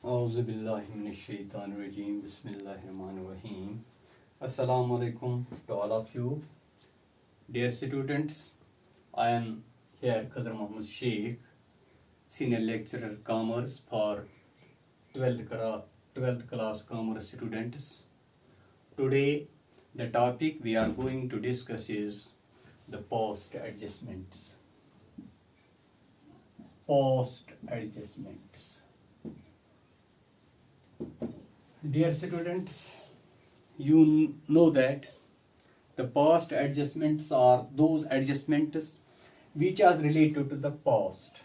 Auzubillahiminash-shaytanir-rajim. Bismillahir-rahmanir-rahim. Assalamu alaikum to all of you. Dear students, I am here Khazar Muhammad Sheikh, Senior Lecturer Commerce for 12th class Commerce students. Today, the topic we are going to discuss is the post adjustments. Post adjustments. Dear students, you know that the past adjustments are those adjustments which are related to the past.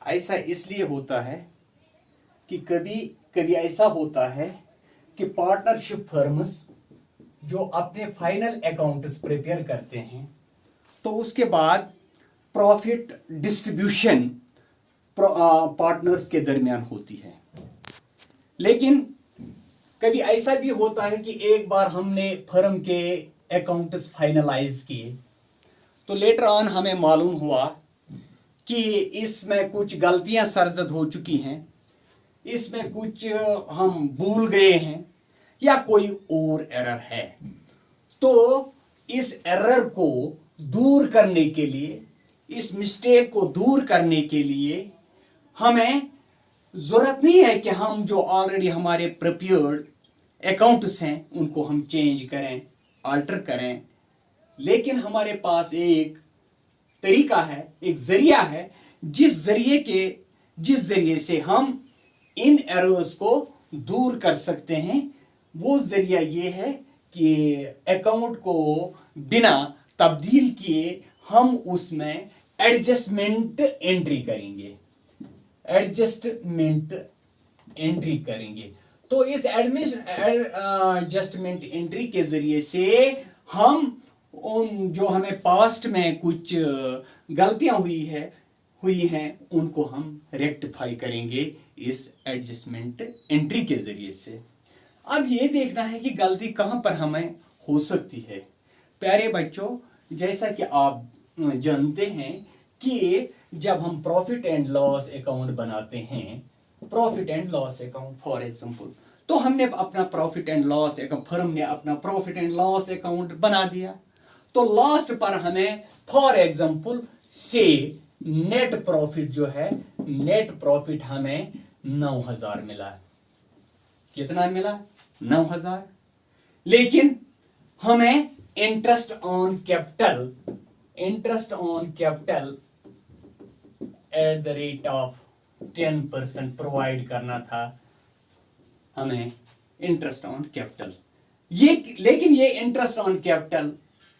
ऐसा इसलिए होता है कि कभी कभी ऐसा होता है कि पार्टनरशिप फर्म्स जो अपने फाइनल अकाउंट्स प्रिपेयर करते हैं तो उसके बाद प्रॉफिट डिस्ट्रीब्यूशन पार्टनर्स के दरमियान होती है। लेकिन कभी ऐसा भी होता है कि एक बार हमने फर्म के अकाउंट्स फाइनलाइज किए तो लेटर ऑन हमें मालूम हुआ कि इसमें कुछ गलतियां सरजद हो चुकी हैं, इसमें कुछ हम भूल गए हैं या कोई और एरर है। तो इस एरर को दूर करने के लिए, इस मिस्टेक को दूर करने के लिए हमें जरूरत नहीं है कि हम जो ऑलरेडी हमारे प्रिपेयर्ड अकाउंट्स हैं उनको हम चेंज करें, अल्टर करें, लेकिन हमारे पास एक तरीका है, एक जरिया है जिस जरिए से हम इन एरर्स को दूर कर सकते हैं। वो जरिया ये है कि अकाउंट को बिना तब्दील किए हम उसमें एडजस्टमेंट एंट्री करेंगे। तो इस एडजस्टमेंट एंट्री के जरिए से हम उन जो हमें पास्ट में कुछ गलतियां हुई हैं उनको हम रेक्टिफाई करेंगे इस एडजस्टमेंट एंट्री के जरिए से। अब ये देखना है कि गलती कहां पर हमें हो सकती है। प्यारे बच्चों, जैसा कि आप जानते हैं कि जब हम प्रॉफिट एंड लॉस अकाउंट बनाते हैं, profit and loss account for example, तो हमने अपना profit and loss account, firm ने अपना प्रॉफिट एंड लॉस अकाउंट बना दिया। तो लास्ट पर हमें फॉर एग्जांपल से नेट प्रॉफिट जो है, नेट प्रॉफिट हमें 9,000 मिला। कितना मिला? 9,000। लेकिन हमें interest on capital at the rate of 10% provide करना था हमें इंटरेस्ट ऑन कैपिटल। लेकिन ये इंटरेस्ट ऑन कैपिटल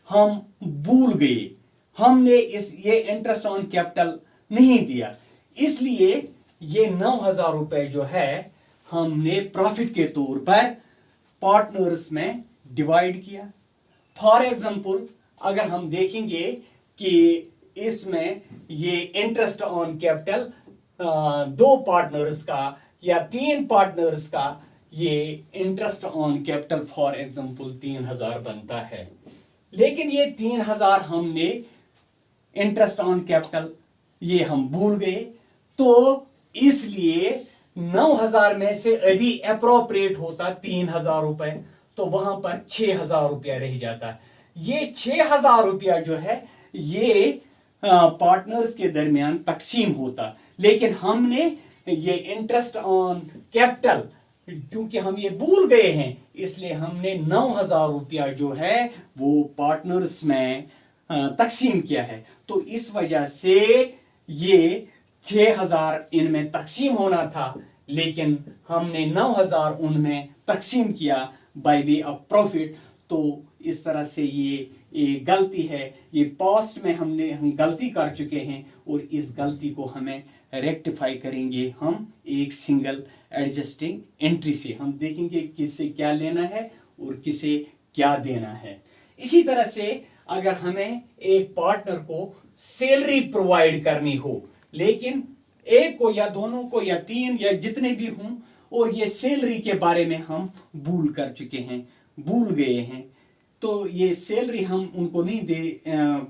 हम भूल गए, हमने ये इंटरेस्ट ऑन कैपिटल नहीं दिया, इसलिए ये 9,000 रुपए जो है हमने प्रॉफिट के तौर पर पार्टनर्स में डिवाइड किया। फॉर एग्जांपल, अगर हम देखेंगे कि इसमें ये इंटरेस्ट ऑन कैपिटल 2 पार्टनर्स का या 3 पार्टनर्स का ये interest on capital for example 3,000 बनता है। लेकिन ये 3,000 हमने इंटरेस्ट ऑन कैपिटल ये हम भूल गए, तो इसलिए 9,000 में से अभी अप्रोप्रिएट होता 3,000 रुपए, तो वहां पर 6,000 रुपया रह जाता। ये 6,000 रुपया जो है ये पार्टनर्स के दरमियान तकसीम होता। लेकिन हमने ये इंटरेस्ट ऑन कैपिटल क्योंकि हम ये भूल गए हैं, इसलिए हमने 9,000 रुपया जो है वो पार्टनर्स में तकसीम किया है। तो इस वजह से ये 6,000 इनमें तकसीम होना था, लेकिन हमने 9,000 उनमें तकसीम किया बाय वे ऑफ प्रॉफिट। तो इस तरह से ये गलती है, ये पास्ट में हम गलती कर चुके हैं और इस गलती को हमें रेक्टिफाई करेंगे हम एक सिंगल एडजस्टिंग एंट्री से। हम देखेंगे किससे क्या लेना है और किसे क्या देना है। इसी तरह से अगर हमें एक पार्टनर को सैलरी प्रोवाइड करनी हो, लेकिन एक को या दोनों को या 3 या जितने भी हों, और ये सैलरी के बारे में हम भूल गए हैं, तो ये सैलरी हम उनको नहीं दे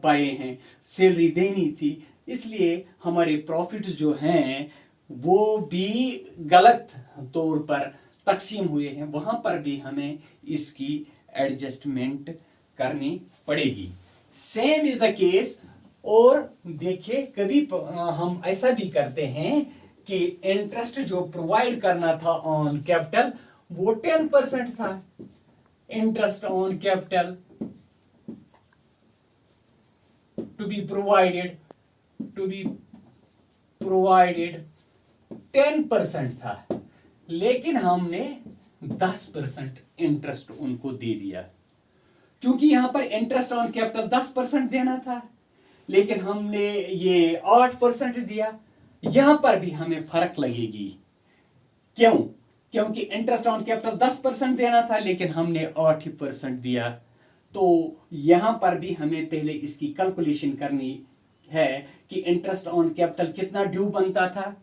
पाए हैं, सैलरी देनी थी, इसलिए हमारे प्रॉफिट्स जो हैं वो भी गलत तौर पर तकसीम हुए हैं, वहां पर भी हमें इसकी एडजस्टमेंट करनी पड़ेगी। Same is the case. और देखिए कभी हम ऐसा भी करते हैं कि इंटरेस्ट जो प्रोवाइड करना था ऑन कैपिटल वो 10% था। Interest on capital to be provided 10% था, लेकिन हमने 10% इंटरेस्ट उनको दे दिया। क्योंकि यहां पर इंटरेस्ट ऑन कैपिटल 10% देना था, लेकिन हमने ये 8% दिया। यहां पर भी हमें फर्क लगेगी। क्यों? क्योंकि इंटरेस्ट ऑन कैपिटल 10% देना था, लेकिन हमने 8% दिया। तो यहां पर भी हमें पहले इसकी कैलकुलेशन करनी है कि इंटरेस्ट ऑन कैपिटल कितना ड्यू बनता था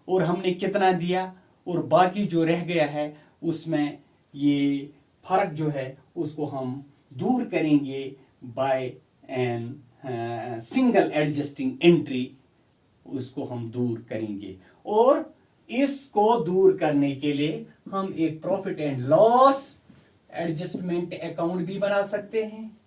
और हमने कितना दिया, और बाकी जो रह गया है उसमें ये फर्क जो है उसको हम दूर करेंगे by an single adjusting entry, उसको हम दूर करेंगे। और इसको दूर करने के लिए हम एक profit and loss adjustment account भी बना सकते हैं।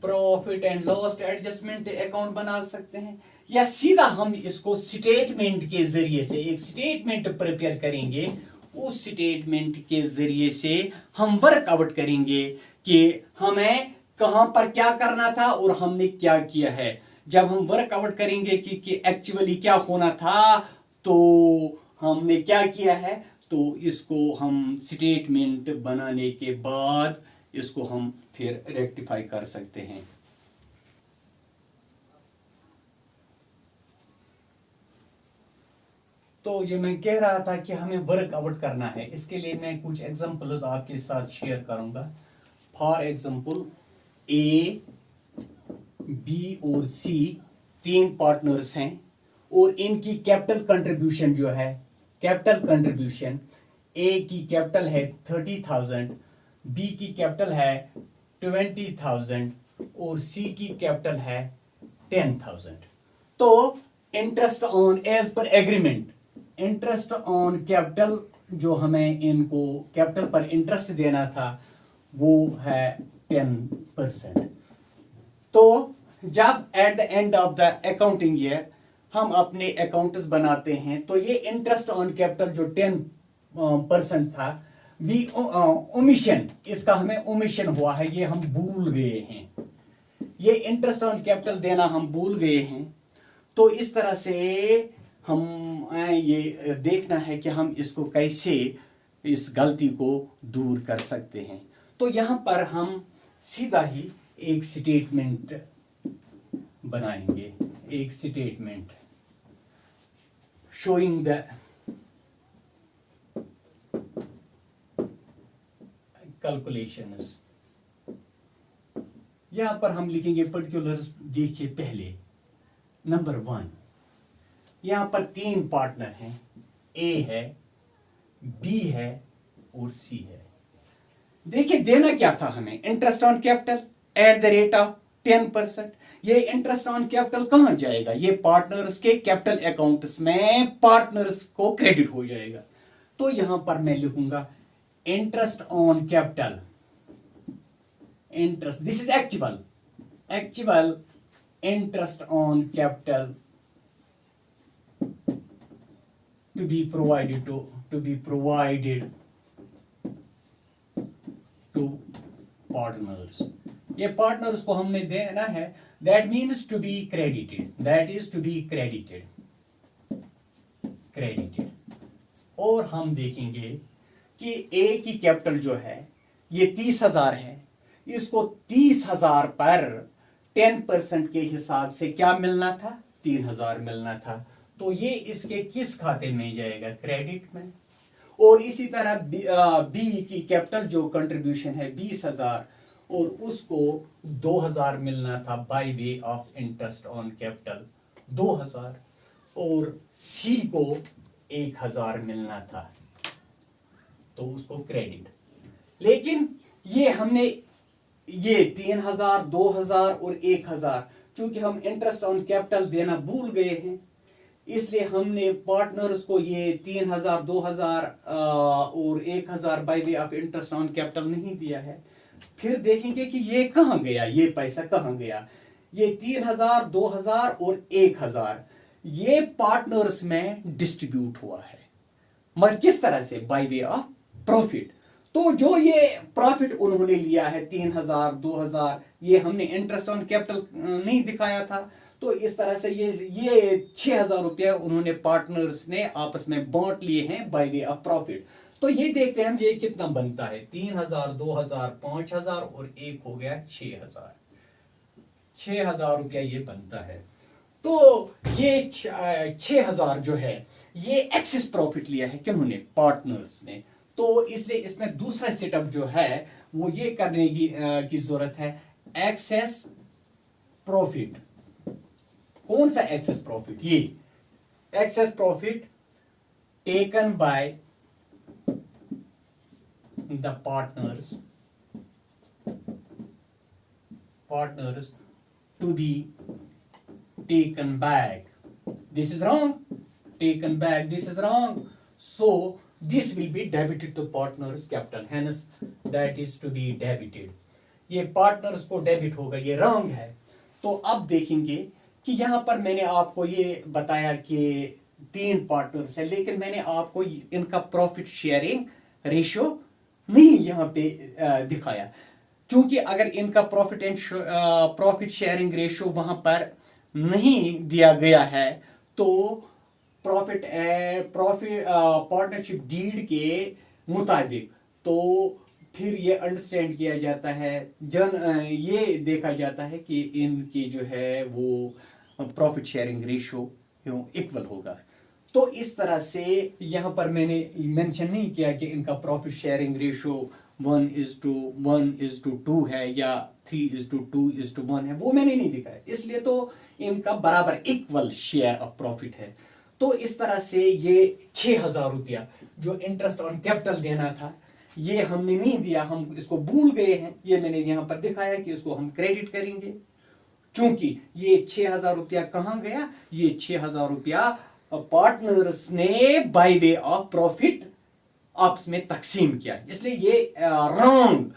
Profit and loss adjustment account बना सकते हैं, या सीधा हम इसको स्टेटमेंट के जरिए से एक स्टेटमेंट प्रिपेयर करेंगे। उस स्टेटमेंट के जरिए से हम वर्कआउट करेंगे कि हमें कहां पर क्या करना था और हमने क्या किया है। जब हम वर्कआउट करेंगे कि एक्चुअली क्या होना था, तो हमने क्या किया है, तो इसको हम स्टेटमेंट बनाने के बाद इसको हम फिर रेक्टिफाई कर सकते हैं। तो ये मैं कह रहा था कि हमें वर्कआउट करना है। इसके लिए मैं कुछ एग्जांपल्स आपके साथ शेयर करूंगा। फॉर एग्जांपल ए, बी और सी 3 पार्टनर्स हैं और इनकी कैपिटल कंट्रीब्यूशन जो है, कैपिटल कंट्रीब्यूशन ए की कैपिटल है 30,000, बी की कैपिटल है 20,000 और सी की कैपिटल है 10,000। तो interest on as per agreement, interest on capital जो हमें इनको कैपिटल पर इंटरेस्ट देना था वो है 10%। तो जब at the end of the accounting year हम अपने अकाउंट्स बनाते हैं, तो ये इंटरेस्ट ऑन कैपिटल जो 10% था, वी ओमिशन, इसका हमें ओमिशन हुआ है, ये हम भूल गए हैं। ये इंटरेस्ट ऑन कैपिटल देना हम भूल गए हैं। तो इस तरह से हम ये देखना है कि हम इसको कैसे इस गलती को दूर कर सकते हैं। तो यहां पर हम सीधा ही एक स्टेटमेंट बनाएंगे, एक स्टेटमेंट शोइंग द कैलकुलेशंस। यहां पर हम लिखेंगे पर्टिकुलर्स। देखिए पहले नंबर 1, यहां पर 3 पार्टनर हैं, ए है, बी है और सी है। देखिए देना क्या था हमें, interest on capital at the rate of 10%। ये इंटरेस्ट ऑन कैपिटल कहां जाएगा, ये पार्टनर्स के कैपिटल अकाउंट्स में पार्टनर्स को क्रेडिट हो जाएगा। तो यहां पर मैं लिखूंगा interest on capital, interest, this is actual interest on capital to be provided to partners। ये पार्टनर्स को हमने देना है, that means to be credited, that is to be credited। और हम देखेंगे कि ए की कैपिटल जो है ये 30,000 है, इसको 30,000 पर 10% के हिसाब से क्या मिलना था, 3,000 मिलना था। तो ये इसके किस खाते में जाएगा, क्रेडिट में। और इसी तरह बी की कैपिटल जो कंट्रीब्यूशन है 20,000 और उसको 2,000 मिलना था by way of interest on capital 2,000, और सी को 1,000 मिलना था, तो उसको क्रेडिट। लेकिन ये हमने ये 3,000, 2,000 और 1,000, चूंकि हम इंटरेस्ट ऑन कैपिटल देना भूल गए हैं, इसलिए हमने पार्टनर्स को ये 3000, 2000 और 1000 by way of interest on capital नहीं दिया है। फिर देखेंगे कि ये कहां गया, ये पैसा कहां गया। ये 3000, 2000 और 1000 ये पार्टनर्स में डिस्ट्रीब्यूट हुआ है, मगर किस तरह से? By way of profit. तो जो ये प्रॉफिट उन्होंने लिया है 3000, 2000, ये हमने इंटरेस्ट ऑन कैपिटल नहीं दिखाया था। तो इस तरह से ये 6000 रुपया उन्होंने पार्टनर्स ने आपस में बांट लिए हैं बाय वे ऑफ प्रॉफिट। तो ये देखते हैं हम ये कितना बनता है। 3000, 2000, 5000 और एक हो गया 6000। 6000 रुपया ये बनता है। तो ये 6000 जो है ये एक्सेस प्रॉफिट लिया है किन्होंने? पार्टनर्स ने। तो इसलिए इसमें दूसरा सेटअप जो है वो ये करने की जरूरत है, एक्सेस प्रॉफिट। कौन सा एक्सेस प्रॉफिट? ये access profit taken by the partners to be taken back. This is wrong. Taken back. This is wrong. So this will be debited to partners capital. Hence that is to be debited. ये partners को debit होगा, ये wrong है। तो अब देखेंगे कि यहां पर मैंने आपको ये बताया कि 3 पार्टनर्स है, लेकिन मैंने आपको इनका प्रॉफिट शेयरिंग रेशियो नहीं यहां पे दिखाया। क्योंकि अगर इनका प्रॉफिट शेयरिंग रेशियो वहां पर नहीं दिया गया है तो पार्टनरशिप डीड के मुताबिक तो फिर ये अंडरस्टैंड किया जाता है, ये देखा जाता है कि इनकी जो है वो प्रॉफिट शेयरिंग रेशियो इक्वल होगा। तो इस तरह से यहां पर मैंने मेंशन नहीं किया कि इनका प्रॉफिट शेयरिंग रेशियो 1:2 है या 3:2:1 है, वो मैंने नहीं दिखाया। इसलिए तो इनका बराबर इक्वल शेयर ऑफ प्रॉफिट है। तो इस तरह से ये 6000 रुपया जो इंटरेस्ट ऑन कैपिटल देना था ये हमने नहीं दिया, हम इसको भूल गए हैं। ये मैंने यहां पर दिखाया कि इसको हम क्रेडिट करेंगे, क्योंकि ये 6000 रुपया कहां गया? ये 6000 रुपया पार्टनर्स ने बाय वे ऑफ प्रॉफिट आपस में तकसीम किया, इसलिए ये रॉन्ग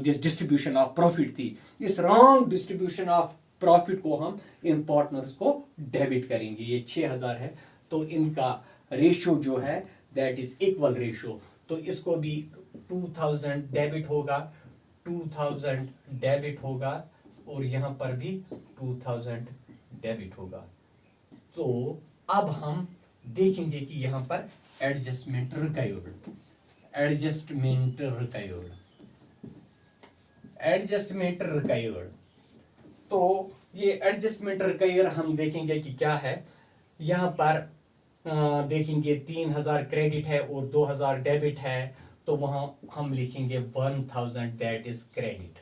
डिस्ट्रीब्यूशन ऑफ प्रॉफिट थी। इस रॉन्ग डिस्ट्रीब्यूशन ऑफ प्रॉफिट को हम इन पार्टनर्स को डेबिट करेंगे। ये 6000 है तो इनका रेशियो जो है दैट इज इक्वल रेशियो। तो इसको भी 2000 डेबिट होगा, 2000 डेबिट होगा और यहां पर भी 2000 डेबिट होगा। तो अब हम देखेंगे कि यहां पर एडजस्टमेंट रिक्वायर्ड। तो ये एडजस्टमेंट रिक्वायर्ड हम देखेंगे कि क्या है। यहां पर देखेंगे 3000 क्रेडिट है और 2000 डेबिट है, तो वहां हम लिखेंगे 1000 दैट इज क्रेडिट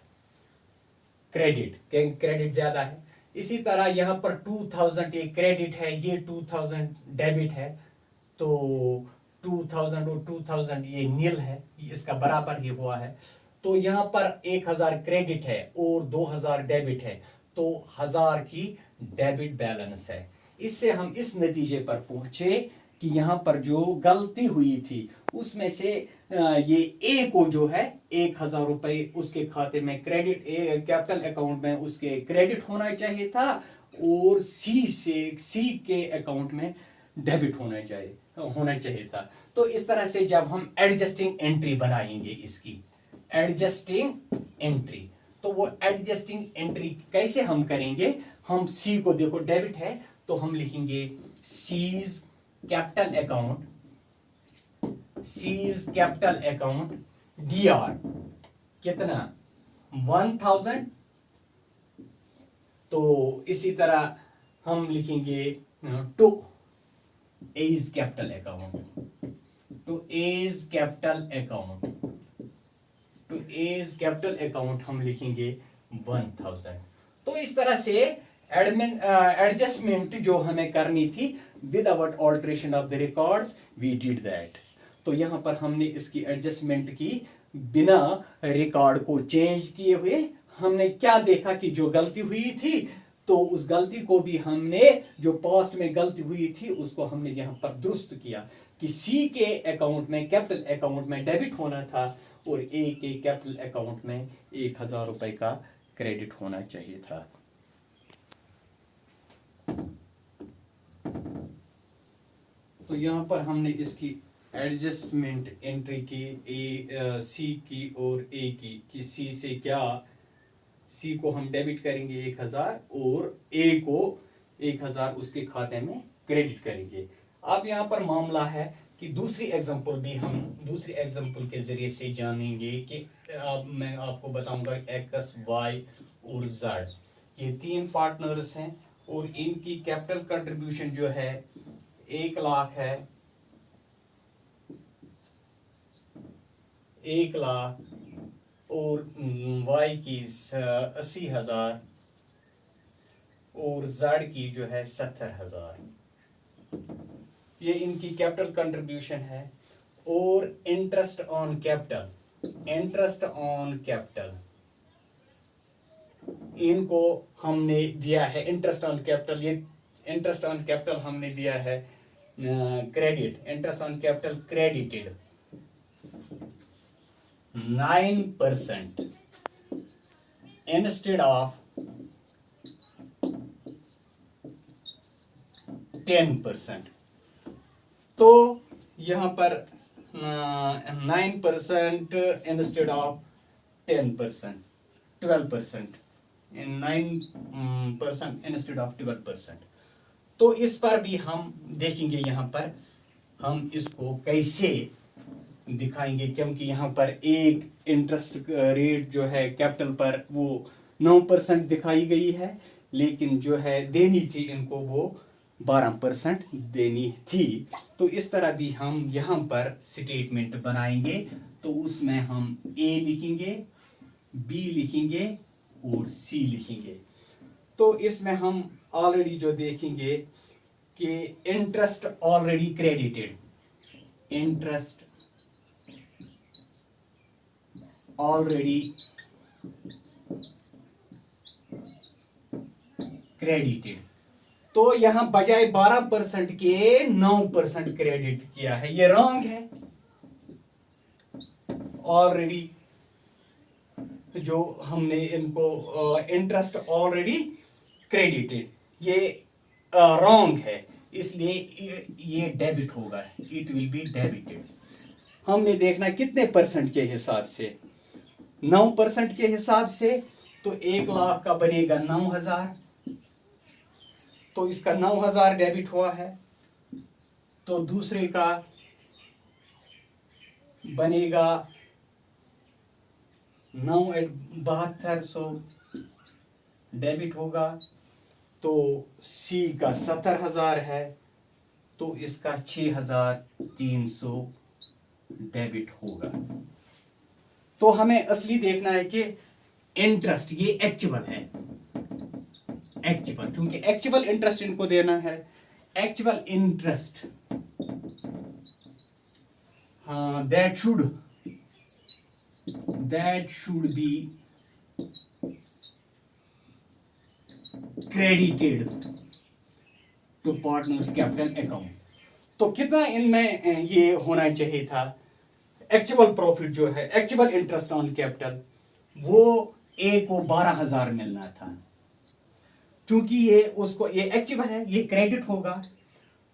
ज्यादा है। इसी तरह यहां पर 2000 ये क्रेडिट है, ये 2000 डेबिट है, तो 2000 और 2000 ये नील है, इसका बराबर ही हुआ है। तो यहां पर 1000 क्रेडिट है और 2000 डेबिट है, तो 1000 की डेबिट बैलेंस है। इससे हम इस नतीजे पर पहुंचे कि यहां पर जो गलती हुई थी उसमें से ये ए को जो है 1000 रुपए उसके खाते में क्रेडिट, कैपिटल अकाउंट में उसके क्रेडिट होना चाहिए था और सी के अकाउंट में डेबिट होना चाहिए था। तो इस तरह से जब हम एडजस्टिंग एंट्री बनाएंगे, इसकी एडजस्टिंग एंट्री, तो वो एडजस्टिंग एंट्री कैसे हम करेंगे? हम सी को देखो डेबिट है तो हम लिखेंगे सीज कैपिटल अकाउंट डीआर कितना 1000। तो इसी तरह हम लिखेंगे टू एज कैपिटल अकाउंट हम लिखेंगे 1000। तो इस तरह से एडजस्टमेंट जो हमें करनी थी without alteration of the records we did that. तो यहां पर हमने इसकी एडजस्टमेंट की बिना रिकॉर्ड को चेंज किए हुए। हमने क्या देखा कि जो गलती हुई थी तो उस गलती को भी हमने, जो पास्ट में गलती हुई थी, उसको हमने यहां पर दुरुस्त किया कि सी के अकाउंट में, कैपिटल अकाउंट में डेबिट होना था और ए के कैपिटल अकाउंट में 1000 रुपए का क्रेडिट होना चाहिए था। तो यहां पर हमने इसकी एडजस्टमेंट एंट्री की, सी की और ए की, कि सी से क्या, सी को हम डेबिट करेंगे 1000 और ए को 1000 उसके खाते में क्रेडिट करेंगे। अब यहाँ पर मामला है कि दूसरी एग्जांपल भी हम दूसरी एग्जांपल के जरिए से जानेंगे कि अब मैं आपको बताऊंगा एक्स, वाई और जेड, ये 3 पार्टनर्स हैं और इनकी कैपिटल कंट्रीब्यूशन जो है 1 लाख है, 1 लाख, और वाई की 80,000 और जेड की जो है 70,000। ये इनकी कैपिटल कंट्रीब्यूशन है। और interest on capital, interest on capital इनको हमने दिया है, इंटरेस्ट ऑन कैपिटल, ये इंटरेस्ट ऑन कैपिटल हमने दिया है credit, interest on capital credited 9% instead of 10%। तो यहां पर 9% इंस्टेड ऑफ 10%, 12%, 9% इंस्टेड ऑफ 12%। तो इस पर भी हम देखेंगे, यहां पर हम इसको कैसे दिखाएंगे, क्योंकि यहां पर एक इंटरेस्ट रेट जो है कैपिटल पर वो 9% दिखाई गई है, लेकिन जो है देनी थी इनको वो 12% देनी थी। तो इस तरह भी हम यहां पर स्टेटमेंट बनाएंगे। तो उसमें हम ए लिखेंगे, बी लिखेंगे और सी लिखेंगे। तो इसमें हम ऑलरेडी जो देखेंगे कि interest already credited, interest already credited, तो यहां बजाय 12% के 9% क्रेडिट किया है, ये रॉन्ग है। ऑलरेडी जो हमने इनको इंटरेस्ट ऑलरेडी क्रेडिटेड, ये रॉन्ग है, इसलिए ये डेबिट होगा, इट विल बी डेबिटेड। हमने देखना कितने परसेंट के हिसाब से, 9% के हिसाब से, तो 1 लाख का बनेगा 9,000, तो इसका 9,000 डेबिट हुआ है। तो दूसरे का बनेगा 9,7200 डेबिट होगा। तो सी का 70,000 है, तो इसका 6,300 डेबिट होगा। तो हमें असली देखना है कि इंटरेस्ट ये एक्चुअल है, एक्चुअल, क्योंकि एक्चुअल इंटरेस्ट इनको देना है। Actual interest that should be credited to partners capital account. तो कितना इनमें ये होना चाहिए था, एक्चुअल प्रॉफिट जो है, एक्चुअल इंटरेस्ट ऑन कैपिटल, वो ए को 12,000 मिलना था। क्योंकि ये उसको, ये एक्चुअल है, ये क्रेडिट होगा,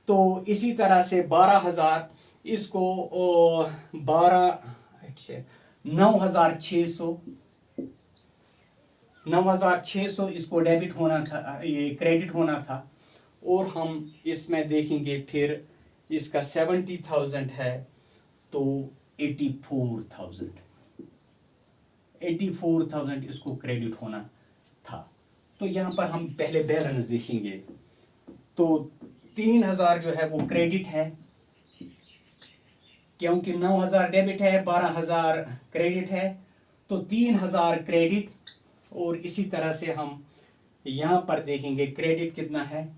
तो इसी तरह से 12,000 इसको 9,600 इसको डेबिट होना था, ये क्रेडिट होना था। और हम इसमें देखेंगे फिर इसका 70,000 है, तो 84,000 इसको क्रेडिट होना था। तो यहां पर हम पहले बैलेंस देखेंगे। तो 3,000 जो है वो क्रेडिट है, क्योंकि 9,000 डेबिट है, 12,000 क्रेडिट है, तो 3,000 क्रेडिट। और इसी तरह से हम यहां पर देखेंगे क्रेडिट कितना है,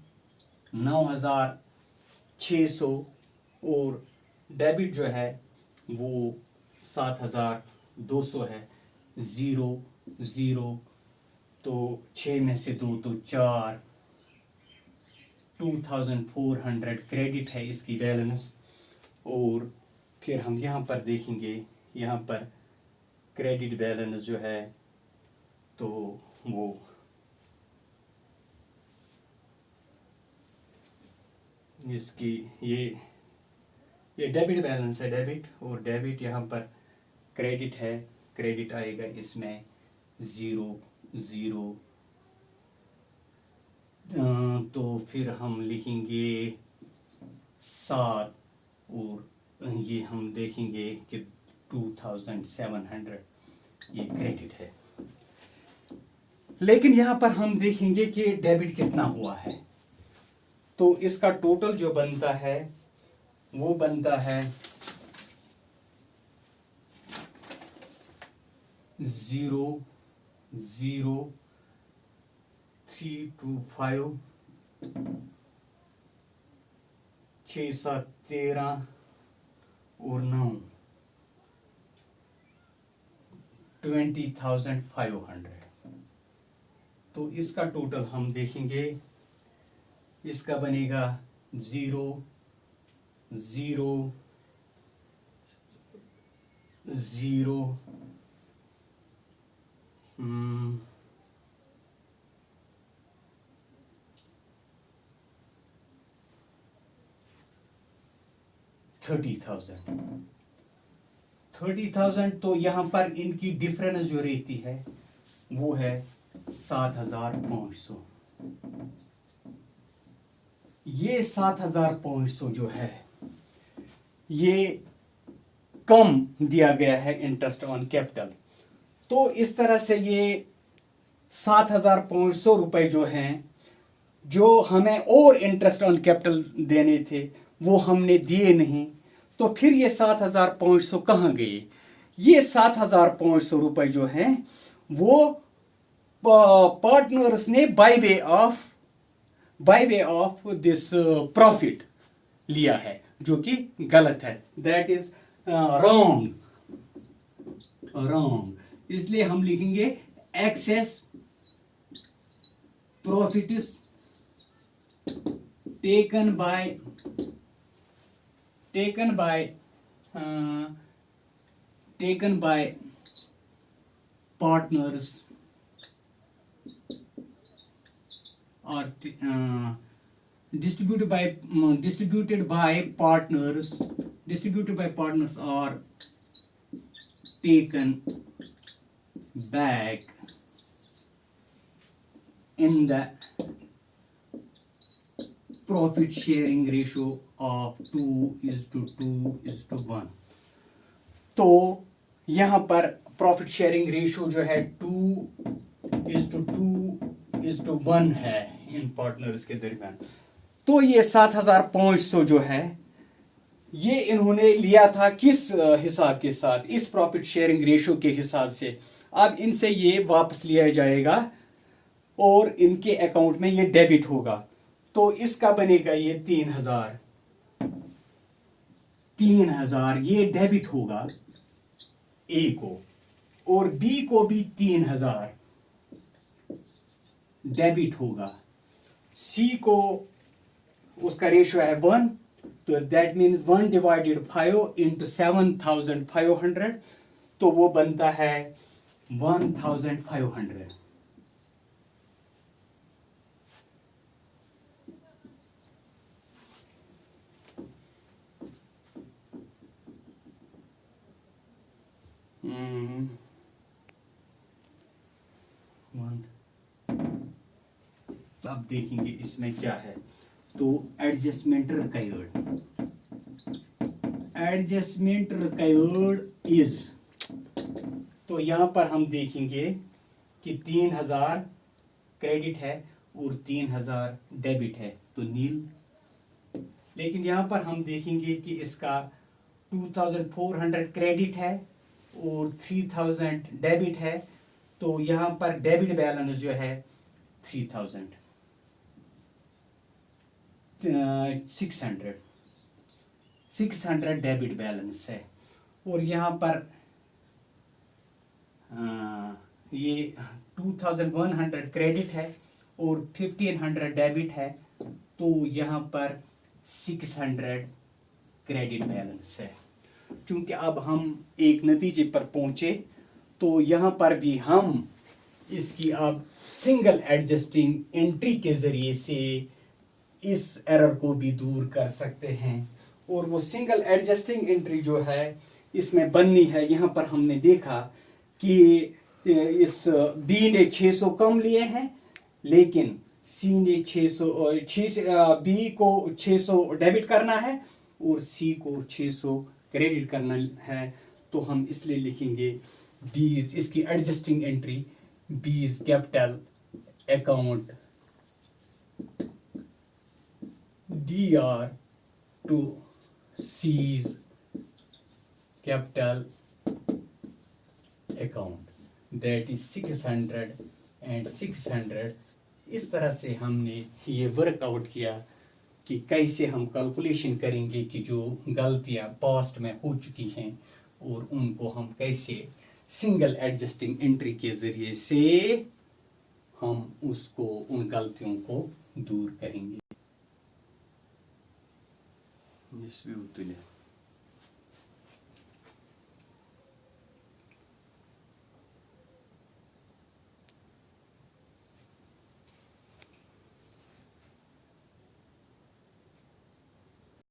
9,600, और डेबिट जो है वो 7,200 है। 0 0 तो 6 में से 2 तो 4, 2400 क्रेडिट है इसकी बैलेंस। और फिर हम यहाँ पर देखेंगे, यहाँ पर क्रेडिट बैलेंस जो है तो वो इसकी ये डेबिट बैलेंस है, डेबिट, और डेबिट यहाँ पर क्रेडिट है, क्रेडिट आएगा इसमें 0 0। तो फिर हम लिखेंगे 7 और ये हम देखेंगे कि 2700 ये क्रेडिट है। लेकिन यहाँ पर हम देखेंगे कि डेबिट कितना हुआ है। तो इसका टोटल जो बनता है वो बनता है 0 0 3 2 5 6 7 13 और 9 20,500। तो इसका टोटल हम देखेंगे, इसका बनेगा 0 0 0 30,000। तो यहाँ पर इनकी डिफरेंस जो रहती है वो है 7,500। ये 7,500 जो है ये कम दिया गया है इंटरेस्ट ऑन कैपिटल। तो इस तरह से ये 7,500 रुपए जो हैं, जो हमें और इंटरेस्ट ऑन कैपिटल देने थे वो हमने दिए नहीं। तो फिर ये 7,500 कहाँ गए? ये 7,500 रुपए जो हैं वो पार्टनर्स ने by way of this profit लिया है, जो कि गलत है। That is wrong. इसलिए हम लिखेंगे access profit is taken by partners or distributed by partners are taken back in the profit sharing ratio of 2:1। तो यहां पर प्रॉफिट शेयरिंग रेशियो जो है 2:1 है इन पार्टनर्स के दरमियान। तो ये 7,500 जो है ये इन्होंने लिया था किस हिसाब के साथ? इस प्रॉफिट शेयरिंग रेशियो के हिसाब से। अब इनसे ये वापस लिया जाएगा और इनके अकाउंट में ये डेबिट होगा। तो इसका बनेगा ये 3,000 ये डेबिट होगा ए को, और बी को भी 3,000 डेबिट होगा। सी को उसका रेशियो है 1, तो दैट मीन्स 1/5 इंटू 7,500, तो वो बनता है 1,500। तो अब देखेंगे इसमें क्या है। तो एडजस्टमेंट रिक्वायर्ड इज, तो यहां पर हम देखेंगे कि 3,000 क्रेडिट है और 3,000 डेबिट है, तो नील। लेकिन यहां पर हम देखेंगे कि इसका 2,400 क्रेडिट है और 3,000 डेबिट है, तो यहां पर डेबिट बैलेंस जो है 600 डेबिट बैलेंस है। और यहां पर ये 2100 क्रेडिट है और 1500 डेबिट है, तो यहाँ पर 600 क्रेडिट बैलेंस है। क्योंकि अब हम एक नतीजे पर पहुंचे, तो यहाँ पर भी हम इसकी अब सिंगल एडजस्टिंग एंट्री के जरिए से इस एरर को भी दूर कर सकते हैं। और वो सिंगल एडजस्टिंग एंट्री जो है इसमें बननी है, यहाँ पर हमने देखा कि इस बी ने 600 कम लिए हैं, लेकिन सी ने 600 बी को 600 डेबिट करना है और सी को 600 क्रेडिट करना है। तो हम इसलिए लिखेंगे बी, इसकी adjusting entry B's capital account DR to C's capital account, that is 600 and 600। इस तरह से हमने ये वर्कआउट किया कि कैसे हम कैलकुलेशन करेंगे कि जो गलतियां पास्ट में हो चुकी हैं और उनको हम कैसे सिंगल एडजस्टिंग एंट्री के जरिए से हम उसको, उन गलतियों को दूर करेंगे।